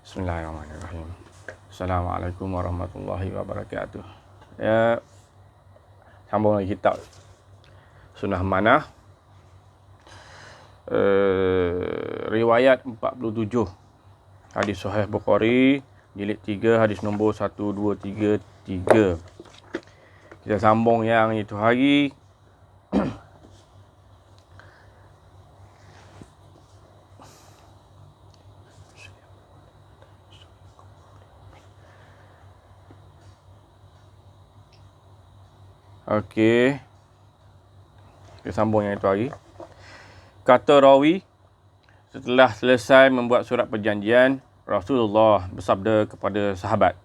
Bismillahirrahmanirrahim. Assalamualaikum warahmatullahi wabarakatuh. Sambung lagi kitab Sunnah Manah. Riwayat 47. Hadis Sahih Bukhari, jilid 3, hadis nombor 1233. Kita sambung yang itu hari. Okey. Kita sambung yang itu hari. Kata rawi, setelah selesai membuat surat perjanjian, Rasulullah bersabda kepada sahabat,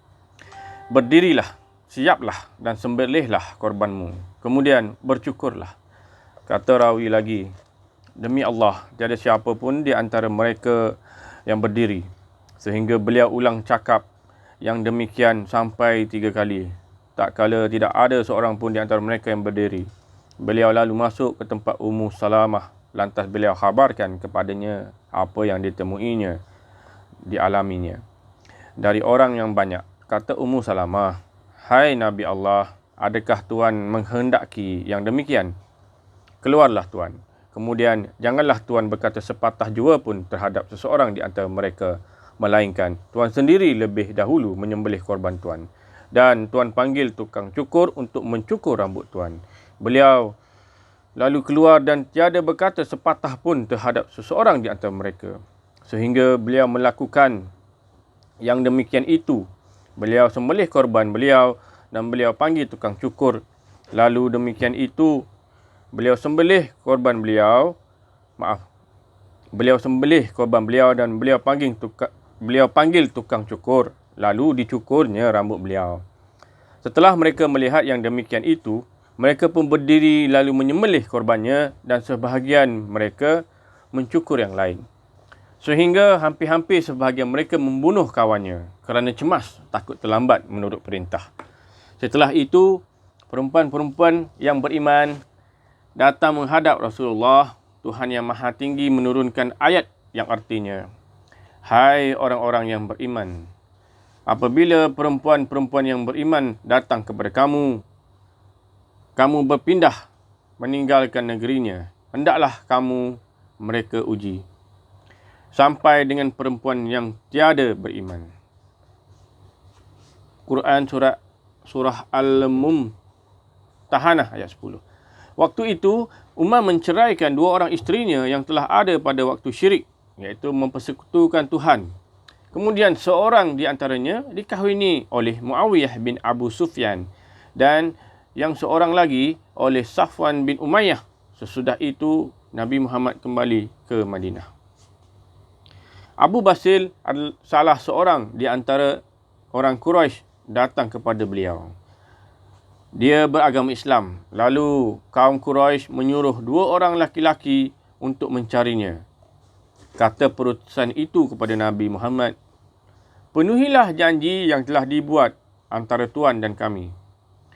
"Berdirilah, siaplah dan sembelihlah korbanmu. Kemudian bercukurlah." Kata rawi lagi, "Demi Allah, tiada siapa pun di antara mereka yang berdiri." Sehingga beliau ulang cakap yang demikian sampai 3 kali. Tak kala tidak ada seorang pun di antara mereka yang berdiri. Beliau lalu masuk ke tempat Ummu Salamah. Lantas beliau khabarkan kepadanya apa yang ditemuinya, dialaminya dari orang yang banyak. Kata Ummu Salamah, "Hai Nabi Allah, adakah Tuan menghendaki yang demikian? Keluarlah Tuan. Kemudian janganlah Tuan berkata sepatah jua pun terhadap seseorang di antara mereka, melainkan Tuan sendiri lebih dahulu menyembelih korban Tuan. Dan Tuan panggil tukang cukur untuk mencukur rambut Tuan. Beliau lalu keluar dan tiada berkata sepatah pun terhadap seseorang di antara mereka. Sehingga beliau melakukan yang demikian itu. Beliau sembelih korban beliau dan beliau panggil tukang cukur. Lalu demikian itu, beliau sembelih korban beliau. Beliau sembelih korban beliau dan beliau panggil tukang cukur. Lalu dicukurnya rambut beliau. Setelah mereka melihat yang demikian itu, mereka pun berdiri lalu menyembelih korbannya dan sebahagian mereka mencukur yang lain. Sehingga hampir-hampir sebahagian mereka membunuh kawannya kerana cemas takut terlambat menurut perintah. Setelah itu, perempuan-perempuan yang beriman datang menghadap Rasulullah. Tuhan Yang Maha Tinggi menurunkan ayat yang artinya, "Hai orang-orang yang beriman, apabila perempuan-perempuan yang beriman datang kepada kamu, kamu berpindah meninggalkan negerinya, hendaklah kamu mereka uji, sampai dengan perempuan yang tiada beriman." Quran surah Al-Mumtahanah ayat 10. Waktu itu, Umar menceraikan 2 orang isterinya yang telah ada pada waktu syirik, iaitu mempersekutukan Tuhan. Kemudian seorang di antaranya dikahwini oleh Muawiyah bin Abu Sufyan dan yang seorang lagi oleh Safwan bin Umayyah. Sesudah itu Nabi Muhammad kembali ke Madinah. Abu Basir salah seorang di antara orang Quraisy datang kepada beliau. Dia beragama Islam. Lalu kaum Quraisy menyuruh 2 orang laki-laki untuk mencarinya. Kata perutusan itu kepada Nabi Muhammad, "Penuhilah janji yang telah dibuat antara Tuan dan kami."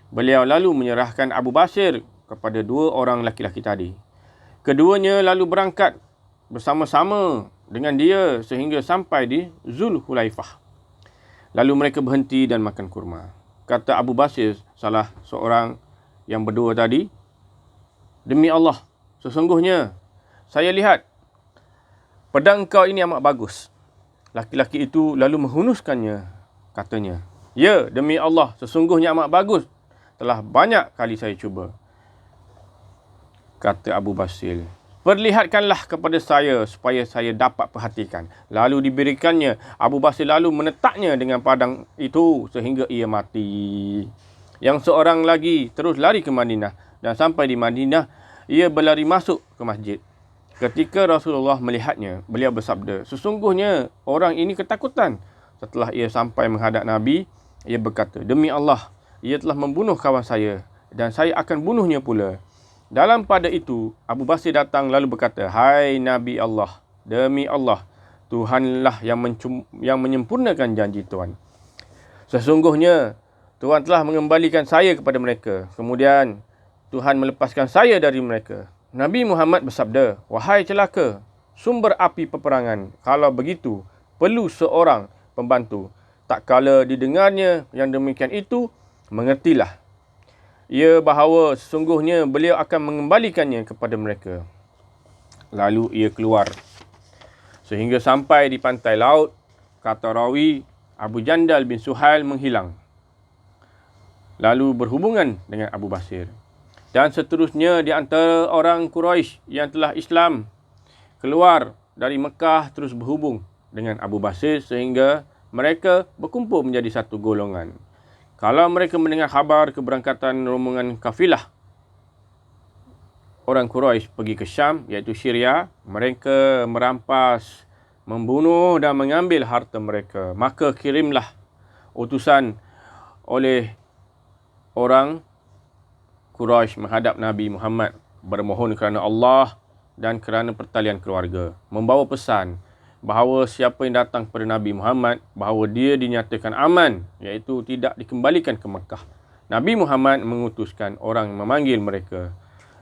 Beliau lalu menyerahkan Abu Basir kepada 2 orang laki-laki tadi. Keduanya lalu berangkat bersama-sama dengan dia sehingga sampai di Zulhulaifah. Lalu mereka berhenti dan makan kurma. Kata Abu Basir, salah seorang yang berdua tadi, "Demi Allah, sesungguhnya saya lihat pedang kau ini amat bagus." Laki-laki itu lalu menghunuskannya. Katanya, "Ya, demi Allah, sesungguhnya amat bagus. Telah banyak kali saya cuba." Kata Abu Basir, "Perlihatkanlah kepada saya supaya saya dapat perhatikan." Lalu diberikannya. Abu Basir lalu menetaknya dengan pedang itu sehingga ia mati. Yang seorang lagi terus lari ke Madinah dan sampai di Madinah, ia berlari masuk ke masjid. Ketika Rasulullah melihatnya, beliau bersabda, "Sesungguhnya orang ini ketakutan." Setelah ia sampai menghadap Nabi, ia berkata, "Demi Allah, ia telah membunuh kawan saya dan saya akan bunuhnya pula." Dalam pada itu, Abu Basir datang lalu berkata, "Hai Nabi Allah, demi Allah, Tuhanlah yang menyempurnakan janji Tuhan. Sesungguhnya Tuhan telah mengembalikan saya kepada mereka. Kemudian Tuhan melepaskan saya dari mereka." Nabi Muhammad bersabda, "Wahai celaka, sumber api peperangan, kalau begitu, perlu seorang pembantu. Tak kala didengarnya yang demikian itu, mengertilah ia bahawa sesungguhnya beliau akan mengembalikannya kepada mereka. Lalu ia keluar sehingga sampai di pantai laut. Kata rawi, Abu Jandal bin Suhail menghilang, lalu berhubungan dengan Abu Basir. Dan seterusnya di antara orang Quraisy yang telah Islam keluar dari Mekah terus berhubung dengan Abu Basir sehingga mereka berkumpul menjadi satu golongan. Kalau mereka mendengar khabar keberangkatan rombongan kafilah orang Quraisy pergi ke Syam, iaitu Syria, mereka merampas, membunuh dan mengambil harta mereka. Maka kirimlah utusan oleh orang Quraisy menghadap Nabi Muhammad, bermohon kerana Allah dan kerana pertalian keluarga, membawa pesan bahawa siapa yang datang kepada Nabi Muhammad, bahawa dia dinyatakan aman, iaitu tidak dikembalikan ke Mekah. Nabi Muhammad mengutuskan orang memanggil mereka.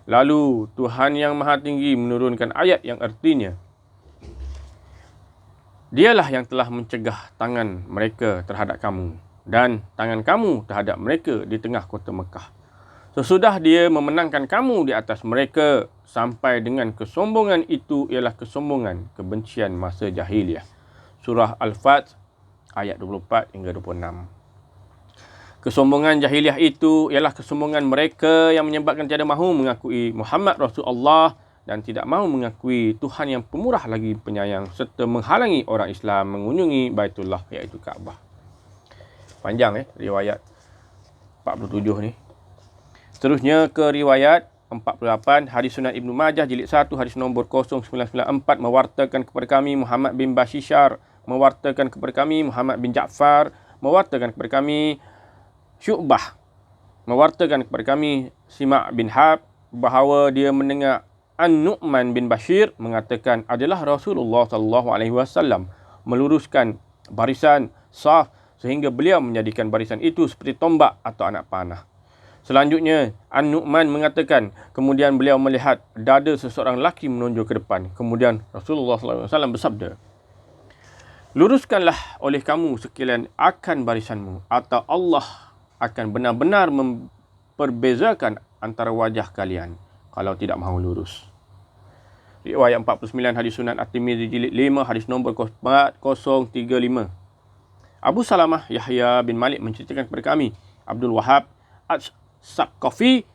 Lalu Tuhan Yang Maha Tinggi menurunkan ayat yang artinya, Dialah yang telah mencegah tangan mereka terhadap kamu dan tangan kamu terhadap mereka di tengah kota Mekah. Sesudah dia memenangkan kamu di atas mereka, sampai dengan kesombongan itu ialah kesombongan kebencian masa jahiliah. Surah Al-Fat ayat 24 hingga 26. Kesombongan jahiliah itu ialah kesombongan mereka yang menyebabkan tiada mahu mengakui Muhammad Rasulullah dan tidak mahu mengakui Tuhan yang pemurah lagi penyayang, serta menghalangi orang Islam mengunjungi Baitullah, iaitu Kaabah. Panjang riwayat 47 ni. Seterusnya ke riwayat 48, hadis Sunan Ibnu Majah jilid 1 hadis nombor 0994, mewartakan kepada kami Muhammad bin Bashishar, mewartakan kepada kami Muhammad bin Ja'far, mewartakan kepada kami Syu'bah, mewartakan kepada kami Sima' bin Hab, bahawa dia mendengar An-Nu'man bin Bashir mengatakan adalah Rasulullah SAW meluruskan barisan saf sehingga beliau menjadikan barisan itu seperti tombak atau anak panah. Selanjutnya, An-Nu'man mengatakan, kemudian beliau melihat dada seseorang lelaki menonjol ke depan. Kemudian Rasulullah SAW bersabda, luruskanlah oleh kamu sekalian akan barisanmu, atau Allah akan benar-benar memperbezakan antara wajah kalian kalau tidak mahu lurus. Riwayat 49 hadis Sunan At-Tirmizi jilid 5 hadis nombor 4035. Abu Salamah Yahya bin Malik menceritakan kepada kami, Abdul Wahab As-Saqafi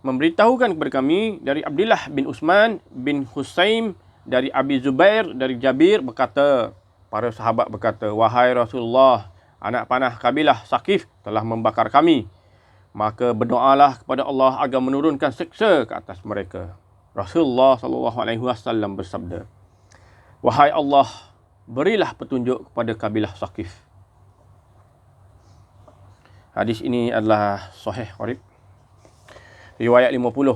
memberitahukan kepada kami dari Abdullah bin Usman bin Husaim dari Abi Zubair dari Jabir berkata, para sahabat berkata, wahai Rasulullah, anak panah kabilah Saqif telah membakar kami. Maka berdoalah kepada Allah agar menurunkan siksa ke atas mereka. Rasulullah SAW bersabda, wahai Allah, berilah petunjuk kepada kabilah Saqif. Hadis ini adalah sahih qarib. Riwayat 50,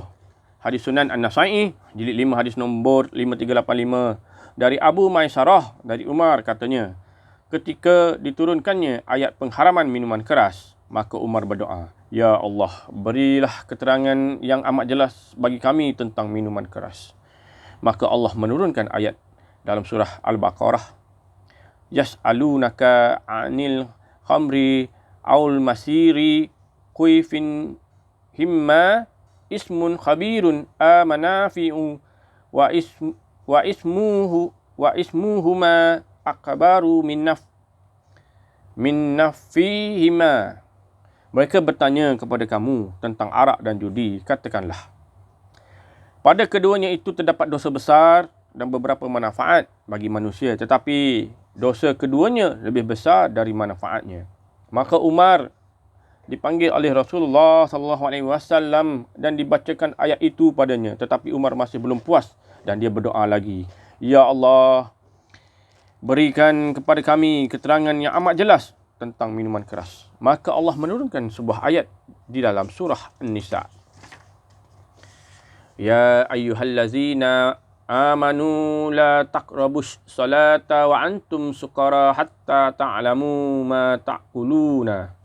hadis Sunan An-Nasa'i jilid 5 hadis nombor 5385 dari Abu Maisarah dari Umar katanya, ketika diturunkannya ayat pengharaman minuman keras, maka Umar berdoa, ya Allah, berilah keterangan yang amat jelas bagi kami tentang minuman keras. Maka Allah menurunkan ayat dalam surah Al-Baqarah, yas'alunaka 'anil khamri aul masiri kuifin himma ismun khabirun amanafi'u wa ismuhuma akbaru min nafihima. Mereka bertanya kepada kamu tentang arak dan judi. Katakanlah, pada keduanya itu terdapat dosa besar dan beberapa manfaat bagi manusia, tetapi dosa keduanya lebih besar dari manfaatnya. Maka Umar dipanggil oleh Rasulullah SAW dan dibacakan ayat itu padanya, tetapi Umar masih belum puas dan dia berdoa lagi, ya Allah, berikan kepada kami keterangan yang amat jelas tentang minuman keras. Maka Allah menurunkan sebuah ayat di dalam surah An-Nisa, ya ayyuhallazina amanu la taqrabus salata wa antum sukara hatta ta'lamu ma ta'kuluna.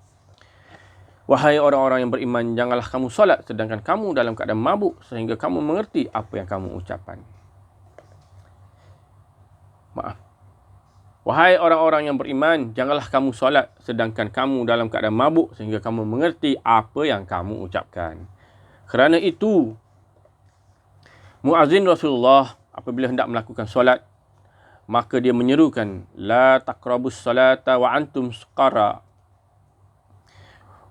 Wahai orang-orang yang beriman, janganlah kamu salat sedangkan kamu dalam keadaan mabuk sehingga kamu mengerti apa yang kamu ucapkan. Maaf. Wahai orang-orang yang beriman, janganlah kamu solat sedangkan kamu dalam keadaan mabuk sehingga kamu mengerti apa yang kamu ucapkan. Kerana itu, muazzin Rasulullah apabila hendak melakukan solat, maka dia menyerukan, la taqrabus salata wa antum suqara.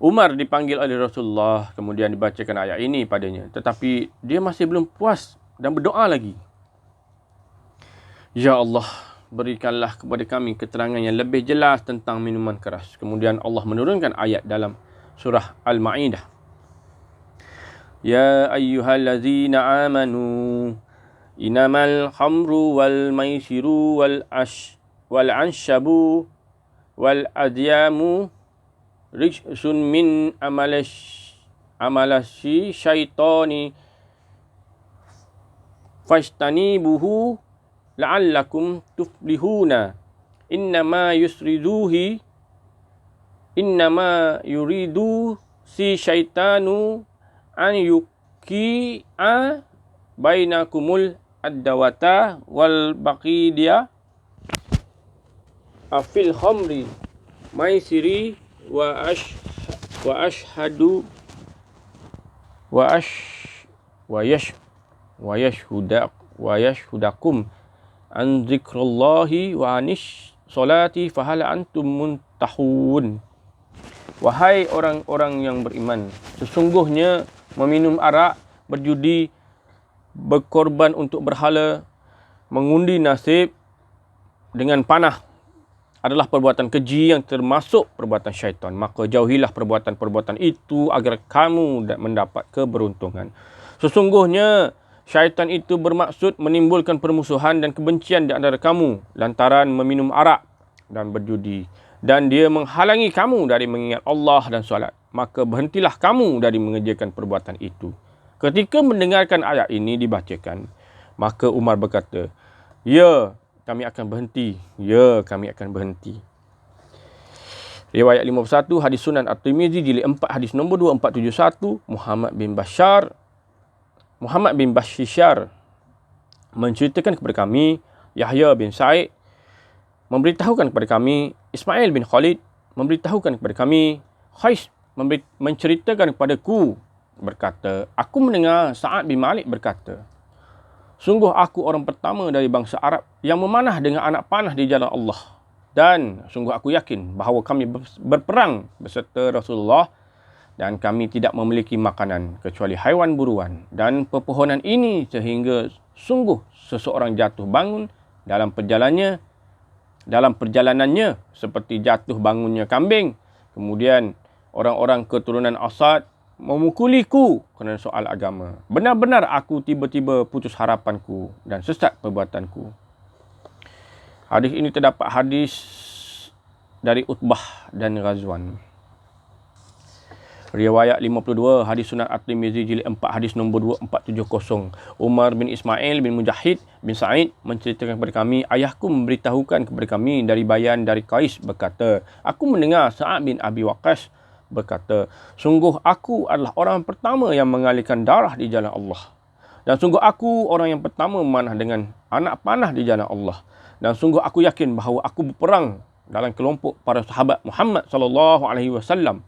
Umar dipanggil oleh Rasulullah, kemudian dibacakan ayat ini padanya. Tetapi dia masih belum puas dan berdoa lagi. Ya Allah, berikanlah kepada kami keterangan yang lebih jelas tentang minuman keras. Kemudian Allah menurunkan ayat dalam surah Al-Ma'idah. Ya ayyuhallazina amanu, inamal khamru wal maisiru wal anshabu wal adyamu rijsun min amalashi syaitani fastanibuhu la'allakum tuflihuna. Innama yuridu si syaitanu an yuki'a bainakumul ad-dawata wal baqidia afil khamri maisiri wa yashhudakum an zikrullahi wa anish solati fahal antum muntahun. Wahai orang-orang yang beriman, sesungguhnya meminum arak, berjudi, berkorban untuk berhala, mengundi nasib dengan panah adalah perbuatan keji yang termasuk perbuatan syaitan. Maka jauhilah perbuatan-perbuatan itu agar kamu mendapat keberuntungan. Sesungguhnya syaitan itu bermaksud menimbulkan permusuhan dan kebencian di antara kamu lantaran meminum arak dan berjudi. Dan dia menghalangi kamu dari mengingat Allah dan solat. Maka berhentilah kamu dari mengerjakan perbuatan itu. Ketika mendengarkan ayat ini dibacakan, maka Umar berkata, ya, kami akan berhenti. Ya, kami akan berhenti. Riwayat 51, hadis Sunan At-Tirmizi, jilid 4, hadis nombor 2471, Muhammad bin Bashishar menceritakan kepada kami, Yahya bin Sa'id memberitahukan kepada kami, Ismail bin Khalid memberitahukan kepada kami, Khais menceritakan kepadaku, berkata, aku mendengar Sa'ad bin Malik berkata, sungguh aku orang pertama dari bangsa Arab yang memanah dengan anak panah di jalan Allah. Dan sungguh aku yakin bahawa kami berperang beserta Rasulullah dan kami tidak memiliki makanan kecuali haiwan buruan dan pepohonan ini sehingga sungguh seseorang jatuh bangun dalam perjalanannya seperti jatuh bangunnya kambing. Kemudian orang-orang keturunan Asad memukuliku kerana soal agama. Benar-benar aku tiba-tiba putus harapanku dan sesat perbuatanku. Hadis ini terdapat hadis dari Utbah dan Ghazwan. Riwayat 52, hadis Sunan At-Tirmizi, jilid 4, hadis nombor 2470. Umar bin Ismail bin Mujahid bin Sa'id menceritakan kepada kami, ayahku memberitahukan kepada kami dari bayan dari Qais berkata, aku mendengar Sa'ad bin Abi Waqqas berkata, sungguh aku adalah orang pertama yang mengalirkan darah di jalan Allah. Dan sungguh aku orang yang pertama memanah dengan anak panah di jalan Allah. Dan sungguh aku yakin bahawa aku berperang dalam kelompok para sahabat Muhammad SAW.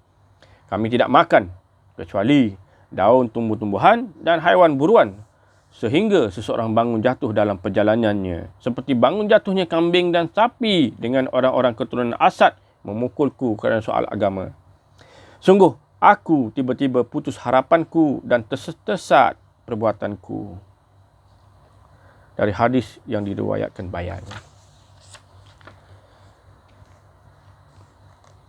Kami tidak makan kecuali daun tumbuh-tumbuhan dan haiwan buruan sehingga seseorang bangun jatuh dalam perjalanannya seperti bangun jatuhnya kambing dan sapi dengan orang-orang keturunan Asad memukulku kerana soal agama. Sungguh, aku tiba-tiba putus harapanku dan tersesat perbuatanku. Dari hadis yang diriwayatkan bayan.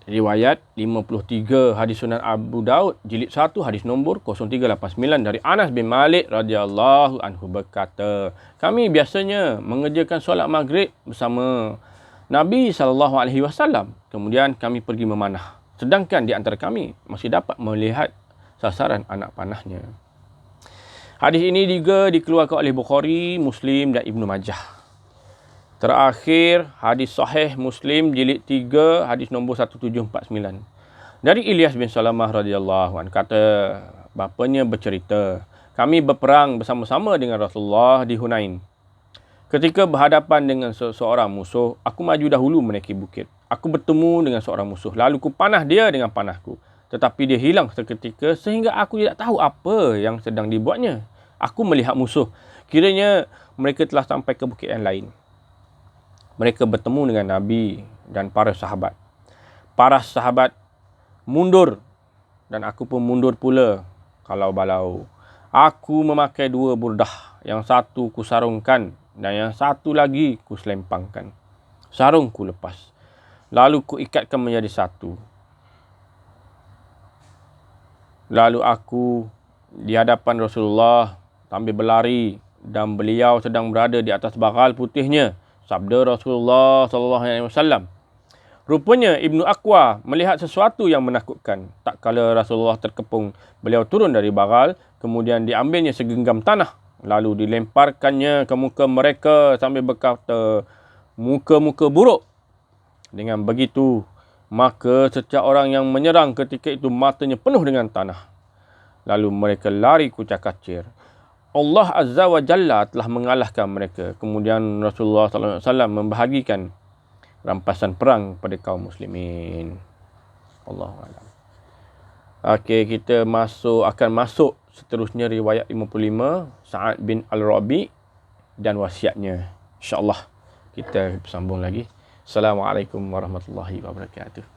Riwayat 53, hadis Sunan Abu Daud, jilid 1, hadis nombor 0389 dari Anas bin Malik radhiyallahu anhu berkata, kami biasanya mengerjakan solat maghrib bersama Nabi SAW. Kemudian kami pergi memanah. Sedangkan di antara kami masih dapat melihat sasaran anak panahnya. Hadis ini juga dikeluarkan oleh Bukhari, Muslim dan Ibnu Majah. Terakhir, hadis sahih Muslim jilid 3, hadis nombor 1749. Dari Ilyas bin Salamah radhiyallahu anhu, kata bapanya bercerita, kami berperang bersama-sama dengan Rasulullah di Hunain. Ketika berhadapan dengan seseorang musuh, aku maju dahulu menaiki bukit. Aku bertemu dengan seorang musuh, lalu ku panah dia dengan panahku. Tetapi dia hilang seketika sehingga aku tidak tahu apa yang sedang dibuatnya. Aku melihat musuh. Kiranya mereka telah sampai ke bukit yang lain. Mereka bertemu dengan Nabi dan para sahabat. Para sahabat mundur dan aku pun mundur pula. Kalau balau. Aku memakai 2 burdah. Yang satu ku sarungkan dan yang satu lagi ku selempangkan. Sarung ku lepas. Lalu ku ikatkan menjadi satu. Lalu aku di hadapan Rasulullah sambil berlari dan beliau sedang berada di atas bagal putihnya. Sabda Rasulullah SAW. Rupanya Ibnu Aqwa melihat sesuatu yang menakutkan. Tak kala Rasulullah terkepung, beliau turun dari bagal, kemudian diambilnya segenggam tanah. Lalu dilemparkannya ke muka mereka sambil berkata, muka-muka buruk. Dengan begitu, maka setiap orang yang menyerang ketika itu matanya penuh dengan tanah. Lalu mereka lari kucak-kacir. Allah Azza wa Jalla telah mengalahkan mereka. Kemudian Rasulullah SAW membahagikan rampasan perang pada kaum muslimin. Allahuakbar. Okey, kita akan masuk seterusnya riwayat 55 Sa'ad bin Al-Rabi dan wasiatnya. InsyaAllah kita bersambung lagi. Assalamualaikum warahmatullahi wabarakatuh.